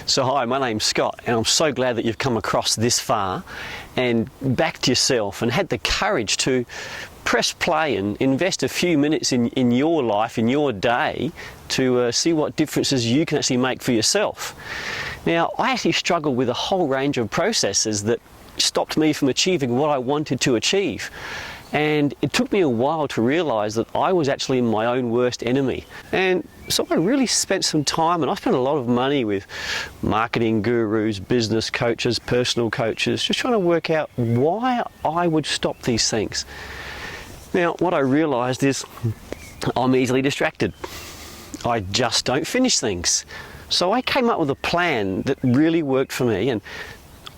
So hi, my name's Scott, and I'm so glad that you've come across this far and backed yourself and had the courage to press play and invest a few minutes in your life, in your day, to see what differences you can actually make for yourself. Now, I actually struggled with a whole range of processes that stopped me from achieving what I wanted to achieve. And it took me a while to realise that I was actually my own worst enemy. And so I really spent some time, and I spent a lot of money with marketing gurus, business coaches, personal coaches, just trying to work out why I would stop these things. Now, what I realised is I'm easily distracted. I just don't finish things. So I came up with a plan that really worked for me, and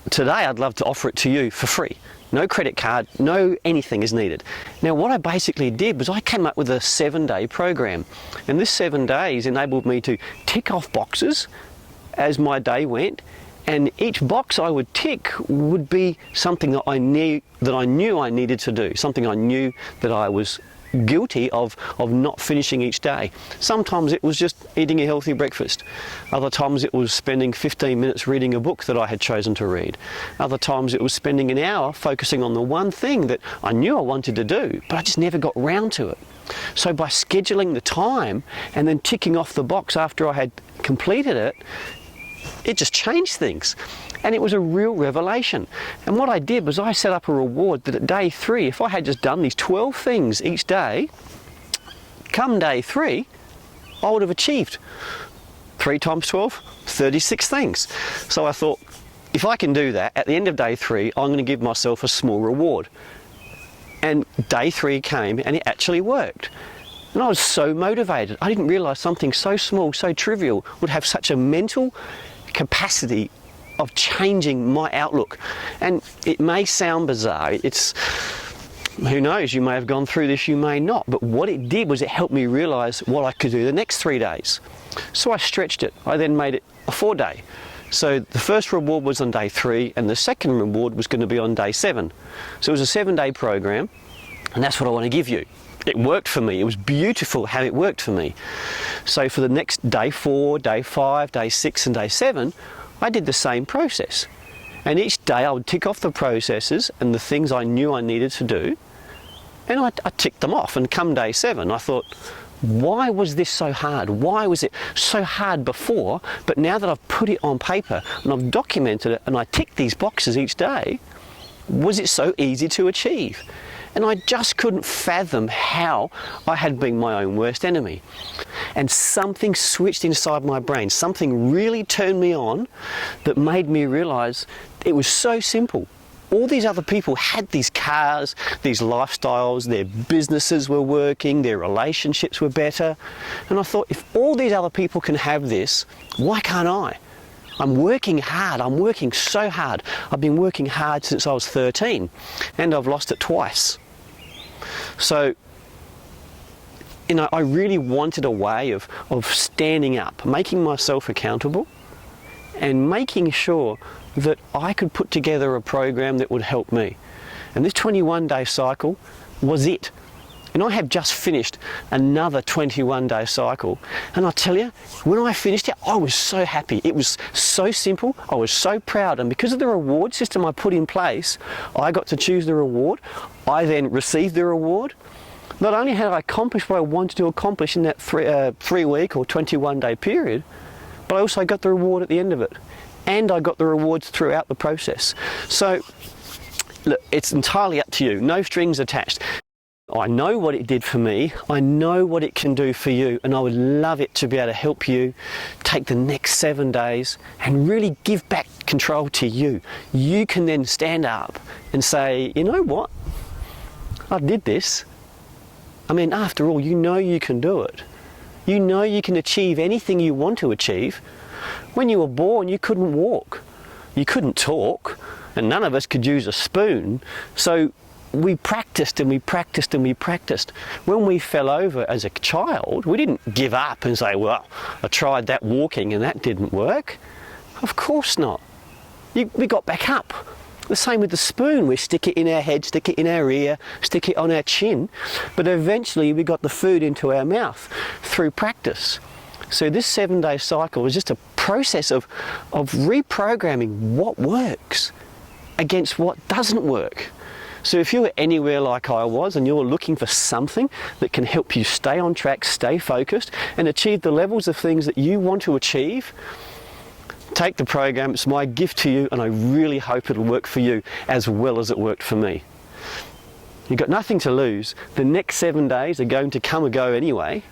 today I'd love to offer it to you for free. No credit card, no anything is needed. Now, what I basically did was I came up with a 7-day program, and this 7 days enabled me to tick off boxes as my day went, and each box I would tick would be something that I knew I needed to do, something I knew that I was guilty of not finishing each day. Sometimes it was just eating a healthy breakfast. Other times it was spending 15 minutes reading a book that I had chosen to read. Other times it was spending an hour focusing on the one thing that I knew I wanted to do, but I just never got round to it. So by scheduling the time and then ticking off the box after I had completed it, it just changed things. And it was a real revelation. And what I did was I set up a reward that at day 3, if I had just done these 12 things each day, come day 3, I would have achieved 3 times 12, 36 things. So I thought, if I can do that, at the end of day 3, I'm going to give myself a small reward. And day 3 came and it actually worked. And I was so motivated. I didn't realise something so small, so trivial, would have such a mental capacity of changing my outlook. And it may sound bizarre, who knows, you may have gone through this, you may not, but what it did was it helped me realise what I could do the next 3 days. So I stretched it. I then made it a 4-day. So the first reward was on day 3 and the second reward was going to be on day 7. So it was a 7-day program, and that's what I want to give you. It worked for me. It was beautiful how it worked for me. So for the next day 4, day 5, day 6 and day 7, I did the same process. And each day I would tick off the processes and the things I knew I needed to do, and I ticked them off. And come day 7, I thought, why was this so hard? Why was it so hard before? But now that I've put it on paper and I've documented it and I tick these boxes each day, was it so easy to achieve? And I just couldn't fathom how I had been my own worst enemy. And something switched inside my brain. Something really turned me on that made me realise it was so simple. All these other people had these cars, these lifestyles, their businesses were working, their relationships were better. And I thought, if all these other people can have this, why can't I? I'm working hard. I'm working so hard. I've been working hard since I was 13, and I've lost it twice. So, I really wanted a way of standing up, making myself accountable, and making sure that I could put together a program that would help me. And this 21-day cycle was it. And I have just finished another 21-day cycle. And I tell you, when I finished it, I was so happy. It was so simple. I was so proud. And because of the reward system I put in place, I got to choose the reward. I then received the reward. Not only had I accomplished what I wanted to accomplish in that 3-week or 21-day period, but I also got the reward at the end of it. And I got the rewards throughout the process. So, look, it's entirely up to you. No strings attached. I know what it did for me, I know what it can do for you, and I would love it to be able to help you take the next 7 days and really give back control to you. You can then stand up and say, you know what, I did this. I mean, after all, you know you can do it. You know you can achieve anything you want to achieve. When you were born, you couldn't walk, you couldn't talk, and none of us could use a spoon, so we practiced and we practiced and we practiced. When we fell over as a child, we didn't give up and say, well, I tried that walking and that didn't work. Of course not. We got back up. The same with the spoon. We stick it in our head, stick it in our ear, stick it on our chin, but eventually we got the food into our mouth through practice. So this 7-day cycle was just a process of reprogramming what works against what doesn't work. So if you're anywhere like I was and you're looking for something that can help you stay on track, stay focused, and achieve the levels of things that you want to achieve, take the program. It's my gift to you, and I really hope it'll work for you as well as it worked for me. You've got nothing to lose. The next 7 days are going to come and go anyway.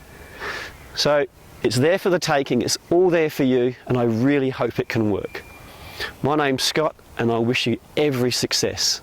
So it's there for the taking. It's all there for you, and I really hope it can work. My name's Scott, and I wish you every success.